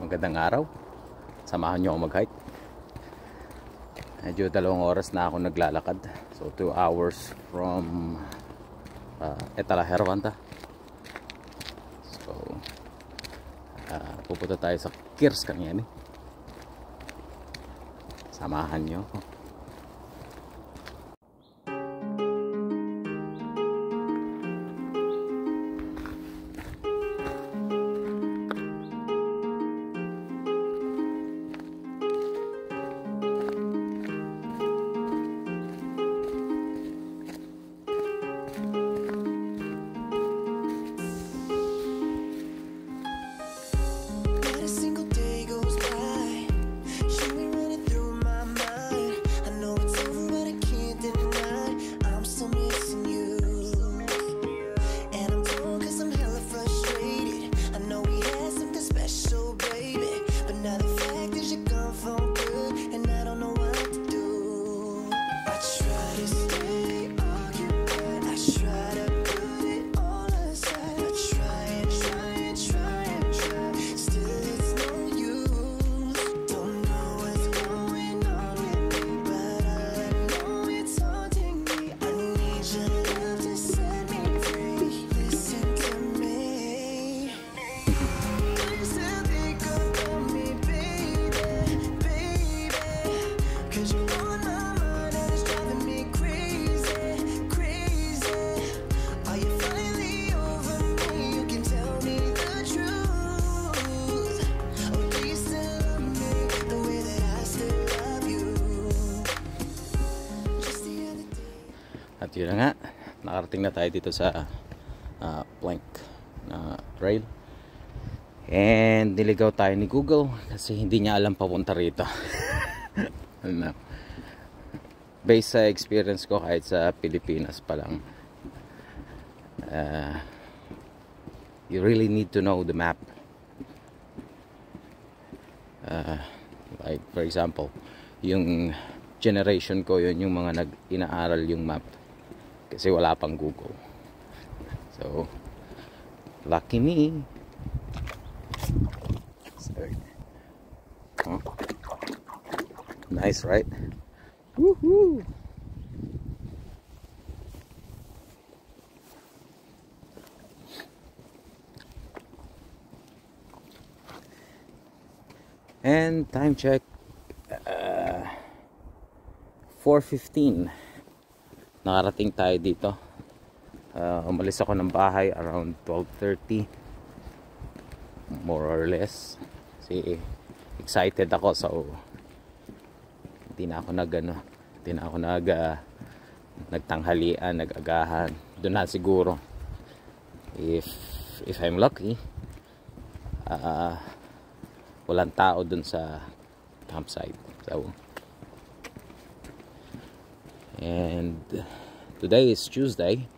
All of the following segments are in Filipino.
Magandang araw. Samahan nyo ako mag-hike. Medyo 2 oras na ako naglalakad. So 2 hours from Etala Hervanta. So pupunta tayo sa Kirs Kanyani. Samahan nyo ako. At yun na nga, nakarating na tayo dito sa Plank na trail. And niligaw tayo ni Google kasi hindi niya alam papunta rito. Ano? Based sa experience ko kahit sa Pilipinas pa lang, you really need to know the map. Like for example, yung generation ko, yun yung mga inaaral yung map kasi wala pang Google. So lucky me. Sorry. Huh? Nice, right? Woohoo! And time check, 4:15. Nakarating tayo dito. Umalis ako ng bahay around 12:30, more or less. Kasi excited ako, so hindi na ako nagtanghalian, nag-agahan. Doon na siguro, if I'm lucky, walang tao dun sa campsite. So, and today is Tuesday.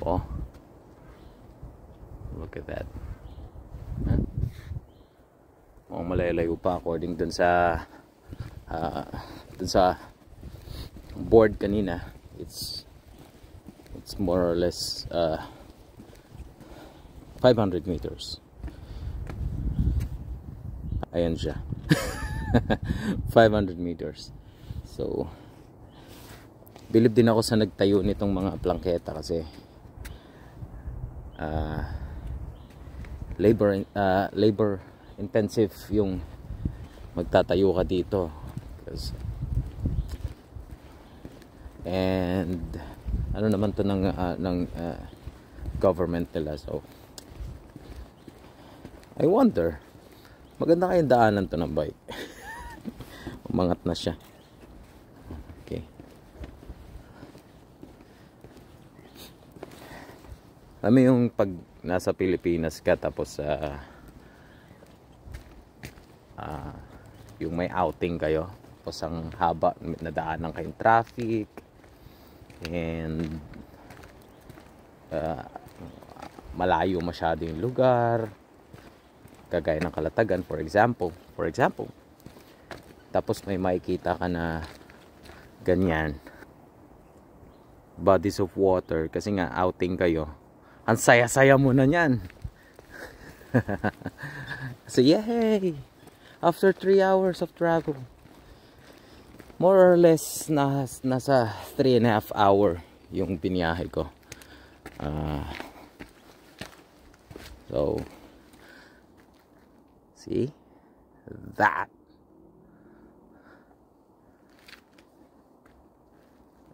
Oh, look at that. Mukhang malalayo pa according dun sa board kanina. It's more or less 500 meters. Ayan siya. 500 meters. So bilib din ako sa nagtayo nitong mga plangketa kasi labor intensive yung magtatayo ka dito. And ano naman to ng government nila. So I wonder, maganda kayong daanan to ng bike. Umangat na siya. Okay. Alam mo yung pag nasa Pilipinas ka tapos yung may outing kayo tapos ang haba na daanan kayong traffic and malayo masyado yung lugar, kagaya ng Kalatagan for example, tapos may makikita ka na ganyan, bodies of water kasi nga outing kayo. Ang saya-saya mo na niyan. So yay! After 3 hours of travel, more or less nasa 3.5 hour yung biniyahe ko. So see that.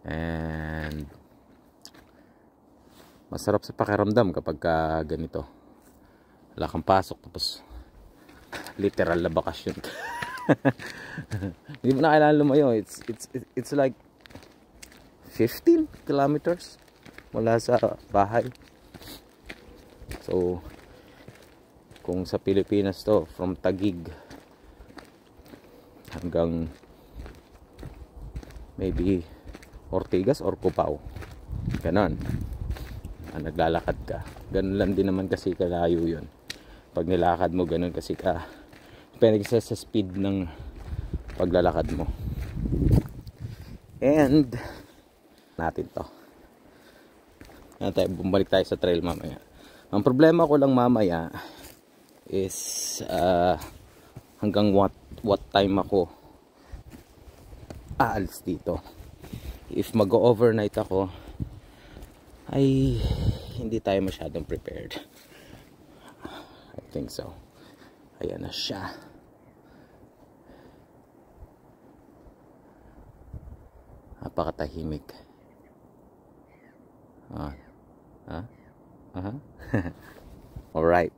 And masarap sa pakiramdam kapag ganito. Wala kang pasok tapos literal na bakasyon. Hindi mo na kailangan lumayo. It's like 15 kilometers mula sa bahay. So kung sa Pilipinas to, from Taguig hanggang maybe Ortigas or Cubao, ganon, naglalakad ka. Ganon lang din naman kasi kalayo yun. Pag nilakad mo, ganon kasi ka, depende sa speed ng paglalakad mo. And natin to, bumalik tayo sa trail mamaya. Ang problema ko lang mamaya is hanggang what time ako aalis dito. If mag-overnight ako, ay hindi tayo masyadong prepared. I think so. Ayan na siya. Napakatahimik. Alright.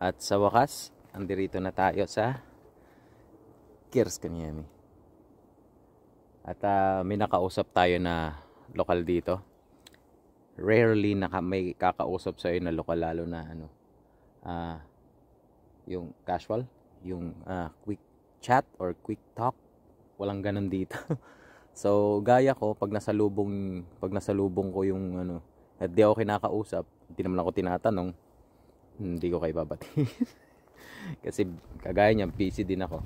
At sa wakas, andirito na tayo sa Kierskanjärvi. At may nakausap tayo na lokal dito. Rarely may kakausap sa'yo na lokal, lalo na yung casual, yung quick chat or quick talk. Walang ganun dito. So gaya ko, pag nasalubong ko yung at di ako kinakausap, hindi naman ako tinatanong, hindi ko kayo babatiin. Kasi kagaya niya, busy din ako.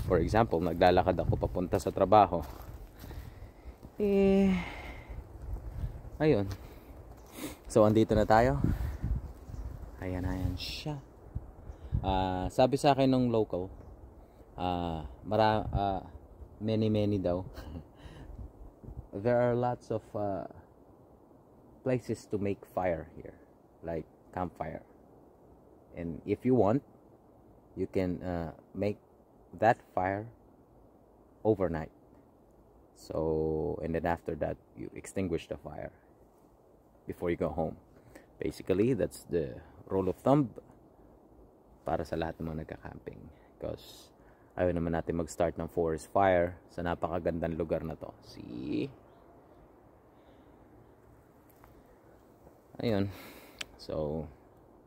For example, naglalakad ako papunta sa trabaho. Ayun. So andito na tayo. Ayan siya. Sabi sa akin ng local, many daw. There are lots of places to make fire here, like campfire. And if you want, you can make that fire overnight. So, and then after that, you extinguish the fire before you go home. Basically, that's the rule of thumb para sa lahat ng mga nagka-camping. Because ayaw naman natin mag-start ng forest fire sa napakagandang lugar na to. See? Ayun. So,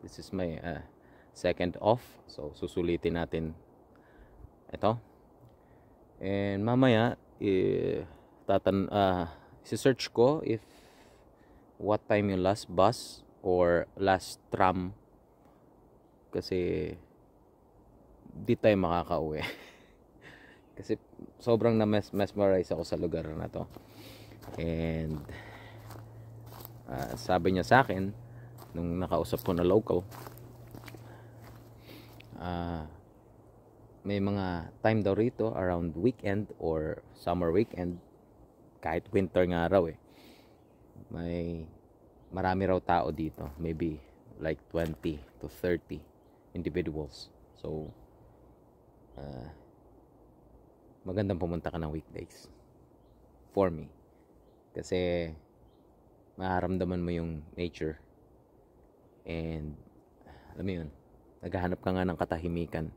this is my second off. So, susulitin natin ito. And mamaya, search ko if what time yung last bus or last tram. Kasi di tayo makakauwi. Kasi sobrang na-mesmerize ako sa lugar na to. And sabi niya sa akin nung nakausap ko na local, may mga time daw rito around weekend or summer weekend, kahit winter nga raw may marami raw tao dito, maybe like 20 to 30 individuals. So magandang pumunta ka ng weekdays for me, kasi maharamdaman mo yung nature, and alam mo yun, naghahanap ka nga ng katahimikan.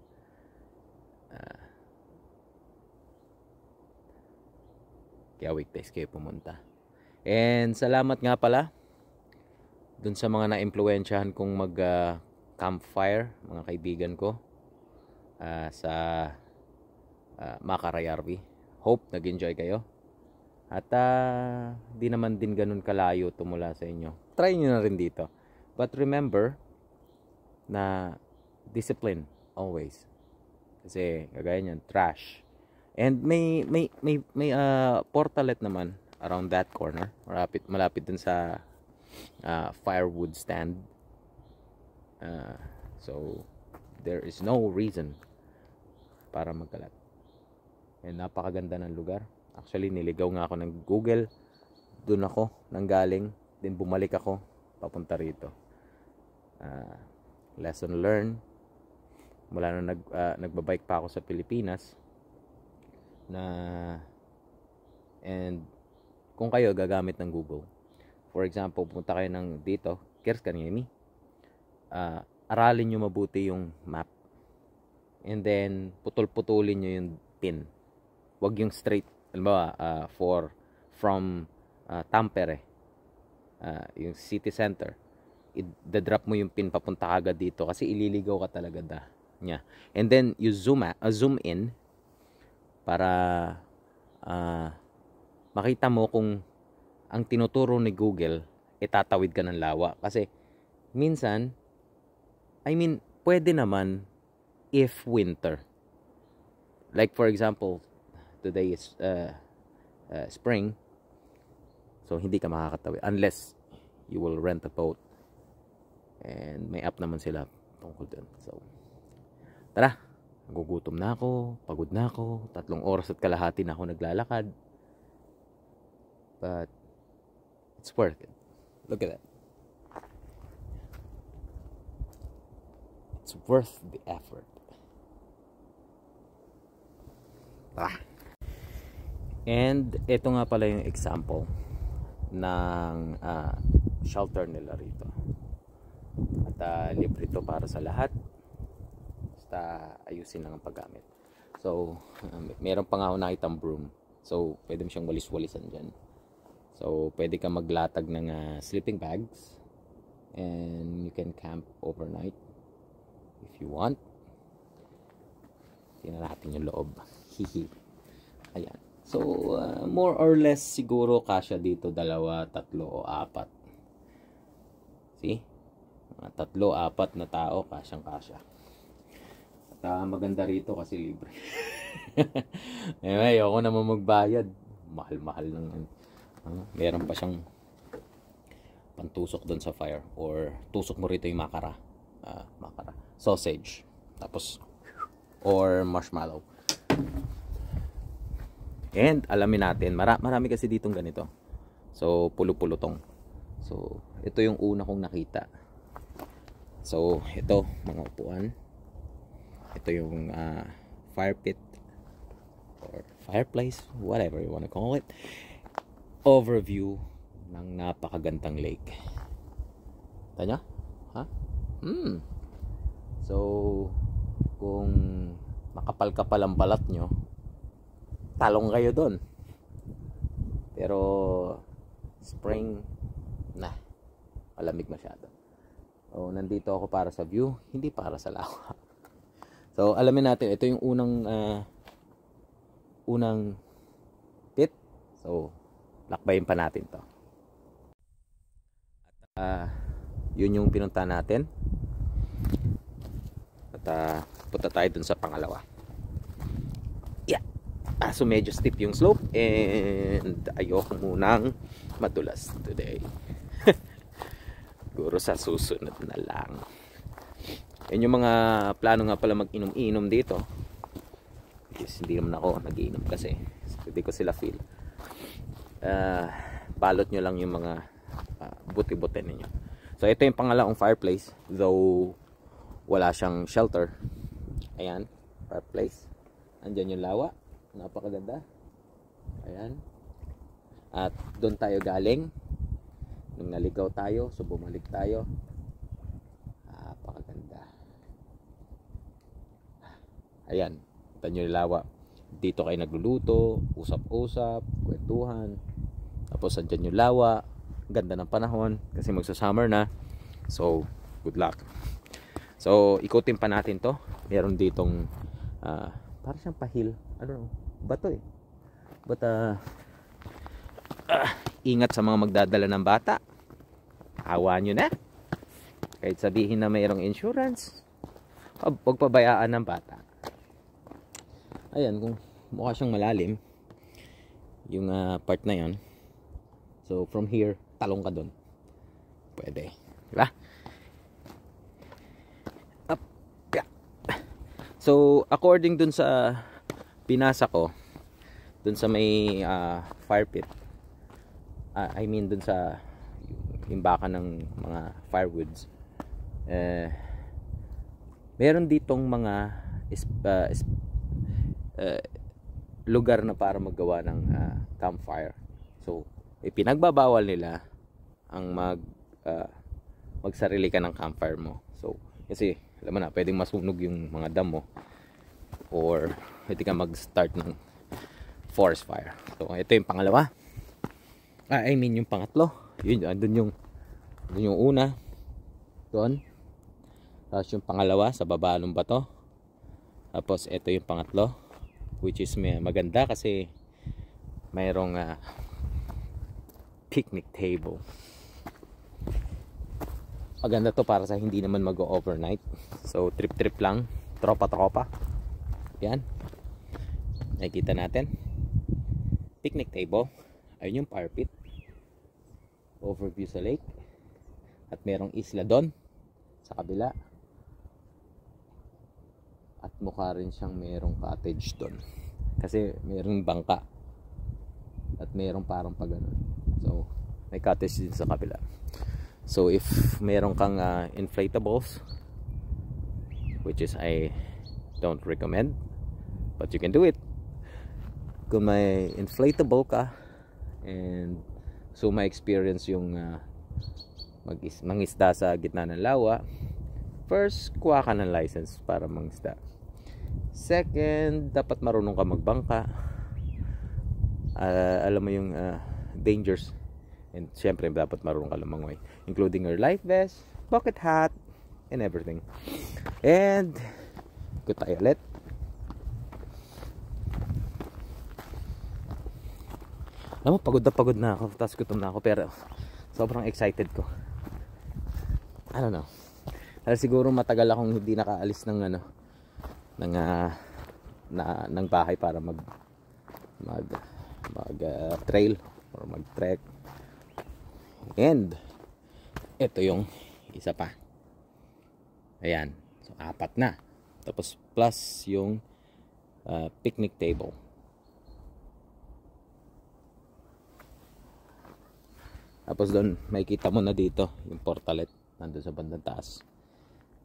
Kaya weekdays kayo pumunta. And salamat nga pala dun sa mga na-impluwensyahan kong mag campfire, mga kaibigan ko sa Mäkäräjärvi. Hope nag-enjoy kayo. At di naman din ganun kalayo tumula sa inyo. Try nyo na rin dito. But remember na discipline always. Kasi kagaya niyan, trash. And may portalet naman around that corner. Malapit dun sa firewood stand. So there is no reason para magkalat. And napakaganda ng lugar. Actually, niligaw nga ako ng Google. Doon ako nanggaling. Then bumalik ako papunta rito. Lesson learned. Mula nung nagbabike pa ako sa Pilipinas. And kung kayo gagamit ng Google, for example, punta kayo ng dito, Kierskanjärvi, aralin nyo mabuti yung map. And then, putol-putulin nyo yung pin. Huwag yung straight. Halimbawa, from Tampere, yung city center, i-drop mo yung pin papunta agad dito kasi ililigaw ka talaga niya. And then, you zoom in para makita mo kung ang tinuturo ni Google itatawid ka ng lawa. Kasi minsan, pwede naman if winter. Like for example, today is spring. So hindi ka makakatawid unless you will rent a boat. And may app naman sila tungkol dun. So tara, nagugutom na ako, pagod na ako, 3 oras at kalahati na ako naglalakad. But it's worth it. Look at that. It's worth the effort. And ito nga pala yung example ng shelter nila rito. At At libre to para sa lahat. Basta ayusin lang ang paggamit. So, meron pa nga ako nakitang broom. So, pwede mo siyang walis-walisan dyan. So, pwede ka maglatag ng sleeping bags. And you can camp overnight if you want. Tingnan natin yung loob. Hihi. Ayan. So, more or less siguro kasya dito 2, 3 o 4. See? Mga 3, 4 na tao, kasyang-kasya. At maganda rito kasi libre. Anyway, ayoko naman magbayad. Mahal-mahal lang yan. Meron pa siyang pantusok doon sa fire. Or tusok mo rito yung makara. Sausage. Tapos, or marshmallow. And alamin natin, marami kasi ditong ganito. So, pulo-pulo tong. So, ito yung una kong nakita. So, ito, mga upuan. Ito yung fire pit or fireplace, whatever you wanna call it. Overview ng napakagandang lake. Tanya? Ha? So, kung makapal-kapal ang balat nyo, talong kayo doon. Pero spring na, malamig masyado. So, nandito ako para sa view, hindi para sa lawa. So, alamin natin, ito yung unang pit. So, lakbayin pa natin to. At yun yung pinunta natin. At punta tayo dun sa pangalawa. Yeah. So medyo steep yung slope and ayoko munang madulas today. Siguro sa susunod na lang. Yan yung mga plano nga pala mag-inom-inom dito. Yes, hindi naman ako nag-iinom kasi hindi ko sila feel. Balot nyo lang yung mga buti-buti ninyo. So ito yung pangalawang fireplace, though wala siyang shelter. Ayan, fireplace. Andyan yung lawa, napakaganda. Ayan. At doon tayo galing nung naligaw tayo, so bumalik tayo. Napakaganda. Ayan, ito yung lawa. Dito kayo nagluluto, usap-usap, kwentuhan. Tapos andyan yung lawa. Ganda ng panahon kasi magsa-summer na. So, good luck. So, ikutin pa natin to. Meron ditong para siyang pahil. I don't know, bato eh. But ingat sa mga magdadala ng bata. Hawa nyo na. Kahit sabihin na mayroong insurance, huwag pabayaan ng bata. Ayan, kung mukha siyang malalim yung part na yon. So from here, talong ka dun. Pwede, diba? Up, yeah. So according dun sa pinasa ko, dun sa may fire pit, I mean dun sa imbakan ng mga firewoods, meron ditong mga lugar na para maggawa ng campfire. So pinagbabawal nila ang magsarili ka ng campfire mo. So kasi alam mo na, pwedeng masunog yung mga dam mo or pwede ka mag-start ng forest fire. So ito yung pangalawa. I mean yung pangatlo. Yun, doon yung una. Doon. Tapos yung pangalawa sa baba ng bato. Tapos ito yung pangatlo, which is maganda kasi mayroong picnic table. Maganda to para sa hindi naman mag-overnight. So trip-trip lang, tropa-tropa. Yan. Nakikita natin. Picnic table. Ayun yung fire pit. Overview sa lake. At merong isla doon sa kabila. At mukha rin siyang merong cottage doon. Kasi merong bangka. At merong parang pagano'n. So may cottage din sa kabila. So if meron kang inflatables, which is I don't recommend, but you can do it. Kung may inflatable ka and so may experience yung mangisda sa gitna ng lawa. First, kuha ka ng license para mangisda. Second, dapat marunong ka magbangka. Alam mo yung dangers. And syempre, dapat marunong ka lumangoy, including your life vest, bucket hat, and everything. And ikot tayo ulit. Alam mo, pagod na ako, tapos gutom na ako, pero sobrang excited ko. I don't know. Dahil siguro matagal akong hindi nakaalis ng ng bahay para mag trail or mag trek. And ito yung isa pa. Ayan. So 4 na. Tapos plus yung picnic table. Tapos doon makikita mo na dito yung portalet nandun sa bandang taas.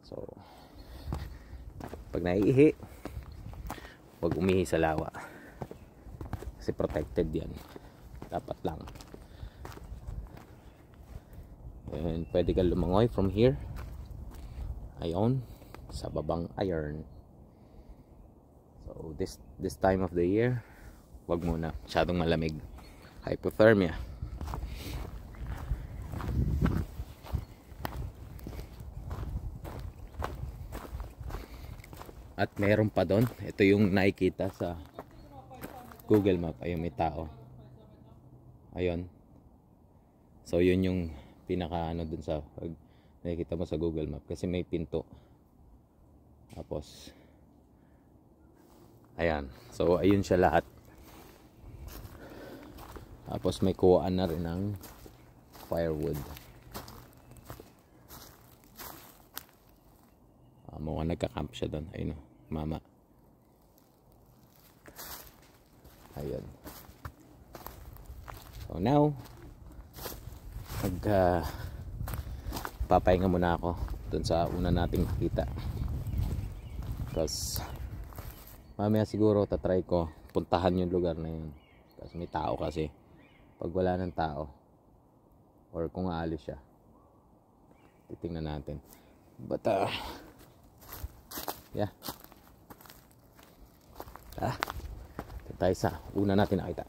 So pag naiihi, huwag umihi sa lawa kasi protected yan, dapat lang. And pwede ka lumangoy from here, ayon, sa babang iron. So this time of the year, huwag muna, masyadong malamig, hypothermia. At meron pa doon, ito yung nakikita sa Google Map. Ayun, may tao. Ayun. So yun yung pinaka ano dun sa nakikita mo sa Google Map, kasi may pinto. Tapos ayan. So ayun siya lahat. Tapos may kuhaan na rin ng firewood. Mukhang nagka-camp siya doon. Ayun o, mama. Ayun. So now, papahinga muna ako doon sa una nating nakita. Because mamaya siguro tatry ko puntahan yung lugar na yun. Kasi may tao kasi. Pag wala ng tao, or kung aalis siya, titingnan natin. But yeah. Ito tayo sa una natin nakita.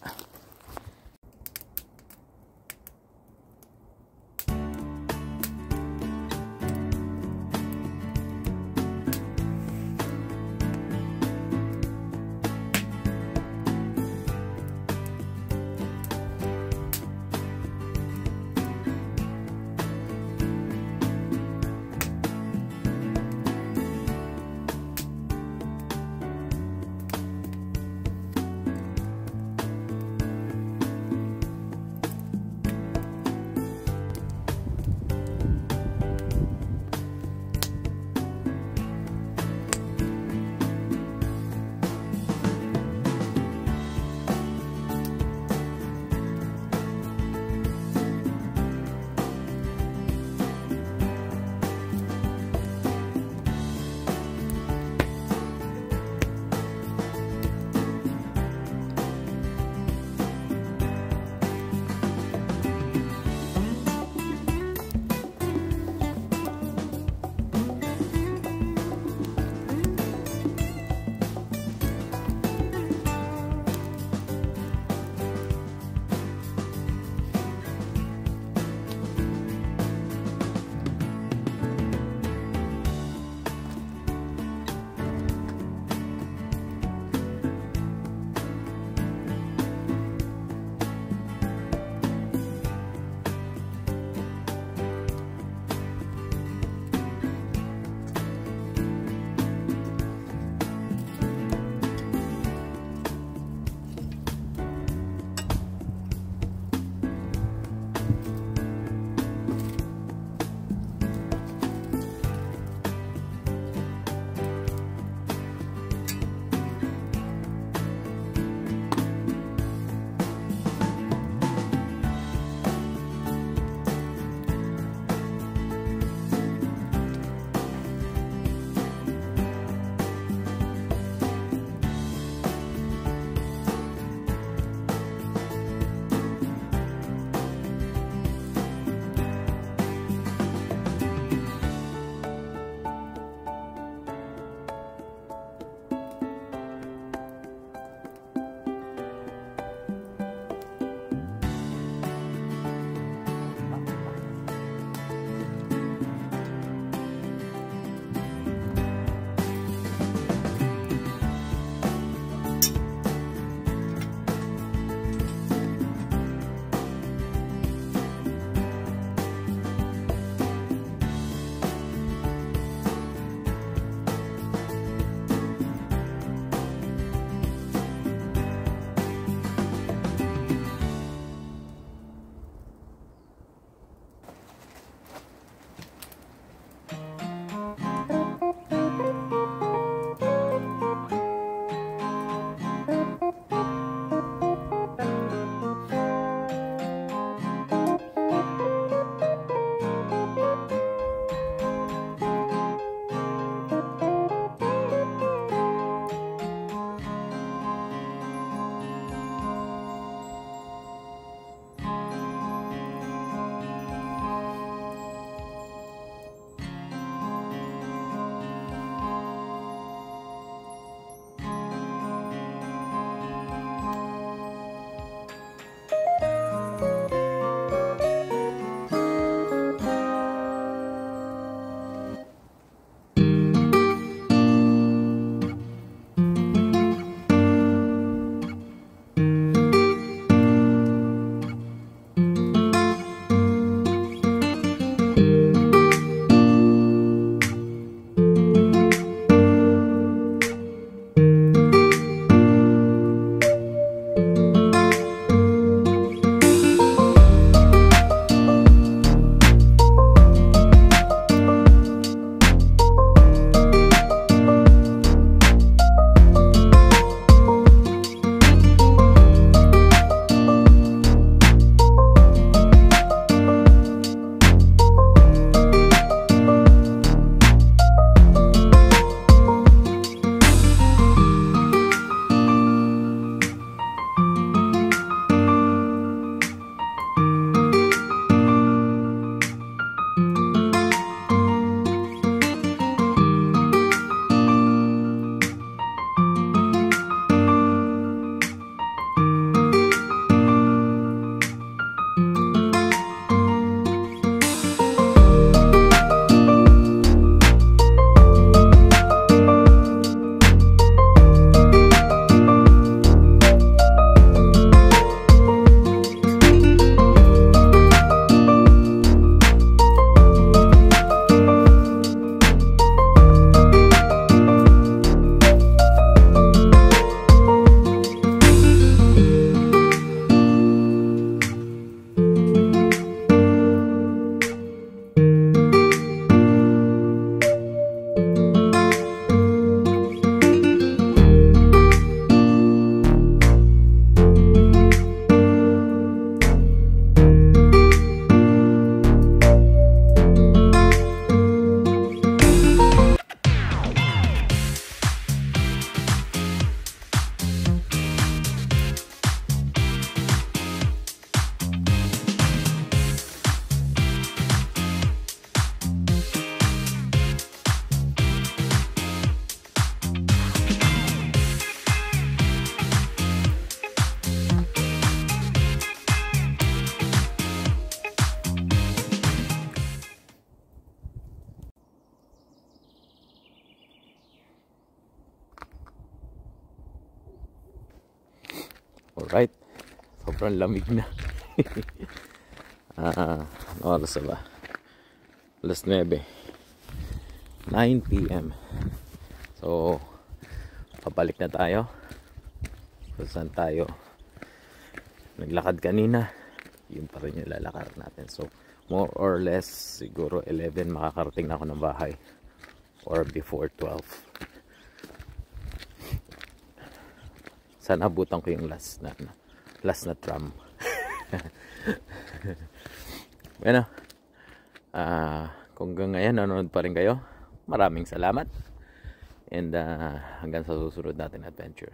Alright. Sobrang lamig na. Ano oras na ba? Alas 9. 9 p.m. So, pabalik na tayo. Kung saan tayo naglakad kanina, yun pa rin yung lalakad natin. So, more or less, siguro 11 makakarating na ako ng bahay. Or before 12. Sana abutan ko yung last na tram. Bueno, kung ngayon nanonood pa rin kayo, maraming salamat. And hanggang sa susunod natin adventure.